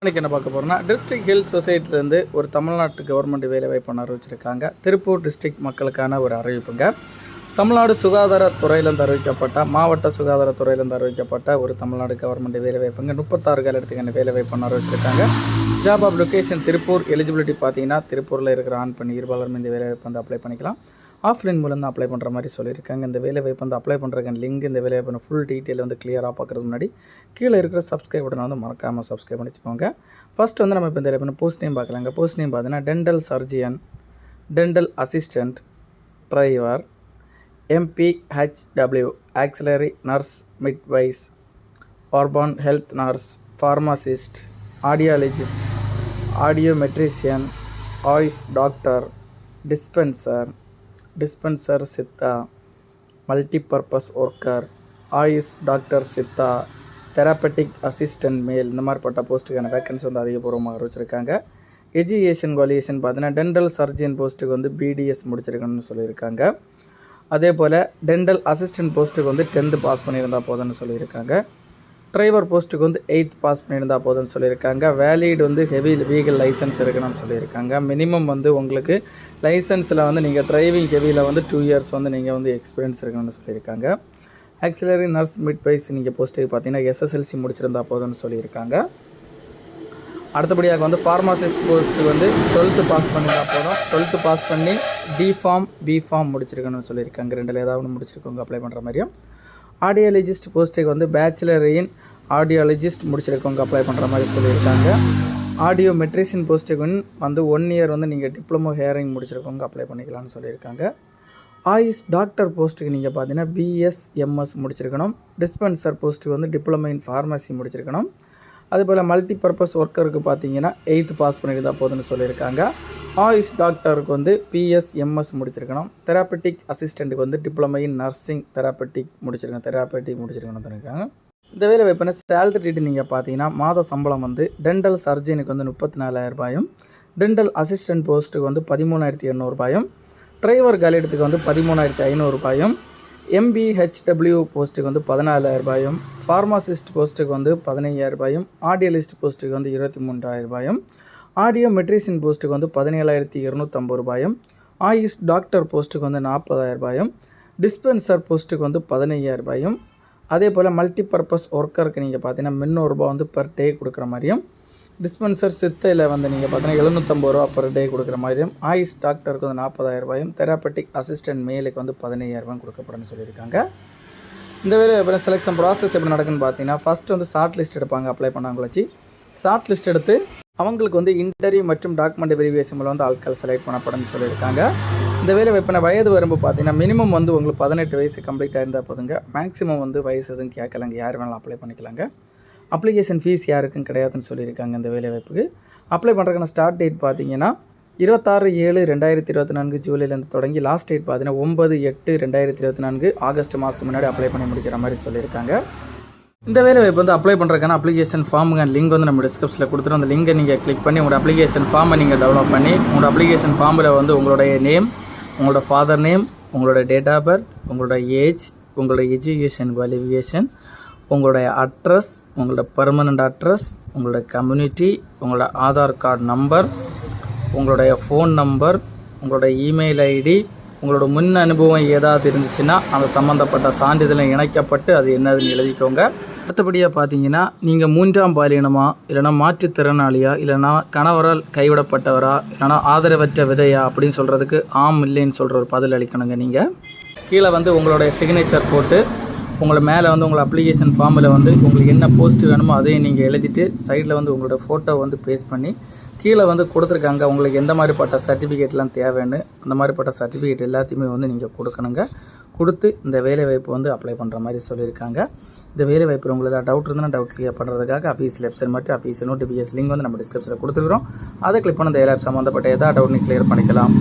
இன்றைக்கி என்ன பார்க்க போகிறோம்னா, டிஸ்ட்ரிக்ட் ஹெல்த் சொசைட்டிலேருந்து ஒரு தமிழ்நாட்டு கவர்மெண்ட் வேலைவாய்ப்பு அறிவிச்சிருக்காங்க. திருப்பூர் டிஸ்ட்ரிக்ட் மக்களுக்கான ஒரு அறிவிப்புங்க. தமிழ்நாடு சுகாதாரத்துறையிலேருந்து அறிவிக்கப்பட்ட, மாவட்ட சுகாதாரத்துறையிலேருந்து அறிவிக்கப்பட்ட ஒரு தமிழ்நாடு கவர்மெண்ட் வேலைவாய்ப்புங்க. 36 காலத்துக்கான வேலைவாய்ப்பு அறிவிச்சிருக்காங்க. Job of location Tiruppur. Eligibility பார்த்தீங்கன்னா திருப்பூரில் இருக்கிற ஆண் பெண் இருபாலரும் இந்த வேலைவாய்ப்பு வந்து அப்ளை பண்ணிக்கலாம். ஆஃப்லைன் மூலம் தான் அப்ளை பண்ணுற மாதிரி சொல்லியிருக்காங்க. இந்த வேலைவாய்ப்பு வந்து அப்ளை பண்ணுறதுக்கு லிங்க், இந்த வேலைவாய்ப்பு ஃபுல் டீட்டெயில் வந்து கிளியராக பார்க்குறதுக்கு முன்னாடி கீழே இருக்கிற சப்ஸ்கிரைப் பட்டனை வந்து மறக்காமல் சப்ஸ்கிரைப் பண்ணிச்சுக்கோங்க. ஃபஸ்ட் வந்து நம்ம இப்போ இந்த வேலைவாய்ப்பு போஸ்ட் நேம் பார்க்கலாங்க. போஸ்ட் நேம் பார்த்தீங்கன்னா dental surgeon, dental assistant, driver, MPHW, auxiliary nurse, midwives, urban health nurse, pharmacist, audiologist, audiometrician, AYUSH doctor, dispenser Siddha, multipurpose worker, AYUSH doctor Siddha, therapeutic assistant male, இந்த மாதிரிப்பட்ட போஸ்ட்டுக்கான வேக்கன்சி வந்து அதிகபூர்வமாக அறிவிச்சிருக்காங்க. எஜுகேஷன் குவாலிஃபிகேஷன் பார்த்தீங்கன்னா டென்டல் சர்ஜன் போஸ்ட்டுக்கு வந்து BDS முடிச்சிருக்கணும்னு சொல்லியிருக்காங்க. அதே போல் டென்டல் அசிஸ்டன்ட் போஸ்ட்டுக்கு வந்து 10th பாஸ் பண்ணியிருந்தால் போதும்னு சொல்லியிருக்காங்க. டிரைவர் போஸ்ட்டுக்கு வந்து 8th பாஸ் பண்ணியிருந்தால் போதும்னு சொல்லியிருக்காங்க. வேலிட் வந்து ஹெவி வெஹிக்கிள் லைசன்ஸ் இருக்கணும்னு சொல்லியிருக்காங்க. மினிமம் வந்து உங்களுக்கு லைசன்ஸில் வந்து நீங்கள் டிரைவிங் ஹெவியில் வந்து 2 years வந்து நீங்கள் வந்து எக்ஸ்பீரியன்ஸ் இருக்கணும்னு சொல்லியிருக்காங்க. ஆக்சிலரி நர்ஸ் மிட்வைஸ் நீங்கள் போஸ்ட்டுக்கு பார்த்தீங்கன்னா SSLC முடிச்சிருந்தால் போதும்னு சொல்லியிருக்காங்க. அடுத்தபடியாக வந்து ஃபார்மசிஸ்ட் போஸ்ட்டுக்கு வந்து 12th பாஸ் பண்ணியிருந்தால் போதும். 12th பாஸ் பண்ணி D.Pharm B.Pharm முடிச்சிருக்கணும்னு சொல்லியிருக்காங்க. ரெண்டில் ஏதாவது ஒன்று முடிச்சிருக்கவங்க அப்ளை பண்ணுற மாதிரியும். ஆடியாலஜிஸ்ட் போஸ்ட்டுக்கு வந்து பேச்சுலர் இன் ஆடியாலஜிஸ்ட் முடிச்சிருக்கவங்க அப்ளை பண்ணுற மாதிரி சொல்லியிருக்காங்க. ஆடியோ மெட்ரிஷியன் போஸ்ட்டுக்கு வந்து 1 year வந்து நீங்கள் டிப்ளமோ ஹேரிங் முடிச்சிருக்கவங்க அப்ளை பண்ணிக்கலாம்னு சொல்லியிருக்காங்க. ஆயுஷ் டாக்டர் போஸ்ட்டுக்கு நீங்கள் பார்த்தீங்கன்னா BSMS முடிச்சிருக்கணும். டிஸ்பென்சர் போஸ்ட்டுக்கு வந்து டிப்ளமோ இன் ஃபார்மசி முடிச்சிருக்கணும். அதுபோல் மல்டிபர்பஸ் ஒர்க்கருக்கு பார்த்தீங்கன்னா 8th பாஸ் பண்ணியிருந்தால் போதும்னு சொல்லியிருக்காங்க. ஆயுஷ் டாக்டருக்கு வந்து PSMS முடிச்சிருக்கணும். தெராப்பட்டிக் அசிஸ்டண்ட்டுக்கு வந்து டிப்ளமோ இன் நர்சிங் தெராப்பட்டிக் முடிச்சிருக்கணும் சொல்லியிருக்காங்க. இந்த வேலை வாய்ப்புனா சேலரி டீட்டெயில் நீங்கள் பார்த்தீங்கன்னா மாத சம்பளம் வந்து டென்டல் சர்ஜனுக்கு வந்து 34,000 ரூபாயும், டென்டல் அசிஸ்டன்ட் போஸ்ட்டுக்கு வந்து 13,800 ரூபாயும், டிரைவர் காலிடத்துக்கு வந்து 13,500 ரூபாயும், MPHW போஸ்ட்டுக்கு வந்து 14,000 ரூபாயும், ஃபார்மசிஸ்ட் போஸ்ட்டுக்கு வந்து 15,000 ரூபாயும், ஆடியலிஸ்ட் போஸ்ட்டுக்கு வந்து 23,000 ரூபாயும், ஆடியோ மெட்ரிஷியன் போஸ்ட்டுக்கு வந்து 17,250 ரூபாயும், ஆயுஷ் டாக்டர் போஸ்ட்டுக்கு வந்து 40,000 ரூபாயும், டிஸ்பென்சர் போஸ்ட்டுக்கு வந்து 15,000 ரூபாயும், அதே போல் மல்டிபர்பஸ் ஒர்க்கருக்கு நீங்கள் பார்த்தீங்கன்னா 300 ரூபா வந்து பெர் டே கொடுக்குற மாதிரியும், டிஸ்பென்சர் சித்தையில் வந்து நீங்கள் பார்த்தீங்கன்னா 750 ரூபா பெர் டே கொடுக்குற மாதிரியும், ஆயுஷ் டாக்டருக்கு வந்து 40,000 ரூபாயும், தெராப்பட்டிக் அசிஸ்டன்ட் மேலுக்கு வந்து 15,000 ரூபாயும் கொடுக்கப்படும்னு சொல்லியிருக்காங்க. இந்த வேலை எப்படி செலெக்ஷன் ப்ராசஸ் எப்படி நடக்குன்னு பார்த்தீங்கன்னா, ஃபஸ்ட்டு வந்து ஷார்ட் லிஸ்ட் எடுப்பாங்க. அப்ளை பண்ணவங்கள வச்சு ஷார்ட் லிஸ்ட் எடுத்து அவங்களுக்கு வந்து இன்டர்வியூ மற்றும் டாக்குமெண்ட் வெரிஃபிகேஷன் மூலம் வந்து ஆட்கள் செலக்ட் பண்ணப்படும்னு சொல்லியிருக்காங்க. இந்த வேலை வாய்ப்பின வயது வரம்பு பார்த்தீங்கன்னா மினிமம் வந்து உங்களுக்கு 18 வயசு கம்ப்ளீட் ஆயிருந்தால் போதுங்க. மேக்ஸிமம் வந்து வயசு எதுவும் கேட்கலாங்க, யார் வேணாலும் அப்ளை பண்ணிக்கலாங்க. அப்ளிகேஷன் ஃபீஸ் யாருக்கும் கிடையாதுன்னு சொல்லியிருக்காங்க. இந்த வேலை வாய்ப்புக்கு அப்ளை பண்ணுறதுக்கான ஸ்டார்ட் டேட் பார்த்தீங்கன்னா 26/7/2024 ஜூலைலேருந்து தொடங்கி லாஸ்ட் டேட் பார்த்தீங்கன்னா 9/8/2024 ஆகஸ்ட் மாதம் முன்னாடி அப்ளை பண்ணி முடிக்கிற மாதிரி சொல்லியிருக்காங்க. இந்த வேலை வாய்ப்பு வந்து அப்ளை பண்ணுறதுக்கான அப்ளிகேஷன் ஃபார்முங்க லிங்க் வந்து நம்ம டிஸ்கிரிப்ஷனில் கொடுத்துரும். அந்த லிங்கை நீங்கள் கிளிக் பண்ணி உங்களோட அப்ளிகேஷன் ஃபார்மை நீங்கள் டவுன்லோட் பண்ணி உங்களோட அப்ளிகேஷன் ஃபார்மில் வந்து உங்களுடைய நேம், உங்களோட ஃபாதர் நேம், உங்களோட டேட் ஆஃப் பர்த், உங்களோட ஏஜ், உங்களோட எஜுகேஷன் குவாலிஃபிகேஷன், உங்களுடைய அட்ரஸ், உங்களோட பர்மனண்ட் அட்ரஸ், உங்களோட கம்யூனிட்டி, உங்களோட ஆதார் கார்டு நம்பர், உங்களுடைய ஃபோன் நம்பர், உங்களோட இமெயில் ஐடி, உங்களோட முன் அனுபவம் ஏதாவது இருந்துச்சுன்னா அந்த சம்மந்தப்பட்ட சான்றிதழை இணைக்கப்பட்டு அது என்னதுன்னு எழுதிக்கோங்க. அடுத்தபடியாக பார்த்தீங்கன்னா நீங்கள் 3ஆம் பாலினமா, இல்லைனா மாற்றுத்திறனாளியா, இல்லைனா கணவரால் கைவிடப்பட்டவரா, இல்லைனா ஆதரவற்ற விதையா அப்படின்னு சொல்கிறதுக்கு ஆம் இல்லைன்னு சொல்கிற ஒரு பதில் அளிக்கணுங்க. நீங்கள் கீழே வந்து உங்களுடைய சிக்னேச்சர் போட்டு உங்களை மேலே வந்து உங்களை அப்ளிகேஷன் ஃபார்மில் வந்து உங்களுக்கு என்ன போஸ்ட்டு வேணுமோ அதையும் நீங்கள் எழுதிட்டு சைடில் வந்து உங்களோட ஃபோட்டோ வந்து பேஸ்ட் பண்ணி கீழே வந்து கொடுத்துருக்காங்க உங்களுக்கு எந்த மாதிரிப்பட்ட சர்டிஃபிகேட்லாம் தேவைன்னு. அந்த மாதிரிப்பட்ட சர்டிஃபிகேட் எல்லாத்தையுமே வந்து நீங்கள் கொடுக்கணுங்க. கொடுத்து இந்த வேலைவாய்ப்பு வந்து அப்ளை பண்ணுற மாதிரி சொல்லியிருக்காங்க. இந்த வேலைவாய்ப்பு உங்களுக்கு ஏதாவது டவுட் இருந்தால் டவுட் கிளியர் பண்ணுறதுக்காக அஃபீஷியல் வெப்சைட் மட்டும் அஃபீஷியல் நோட்டிஃபிகேஷன் லிங்க் வந்து நம்ம டிஸ்கிரிப்ஷனில் கொடுத்துருக்குறோம். அதை கிளிக் பண்ண இந்த வேலை சம்மந்தப்பட்ட ஏதாவது டவுட் நீ கிளியர் பண்ணிக்கலாம்.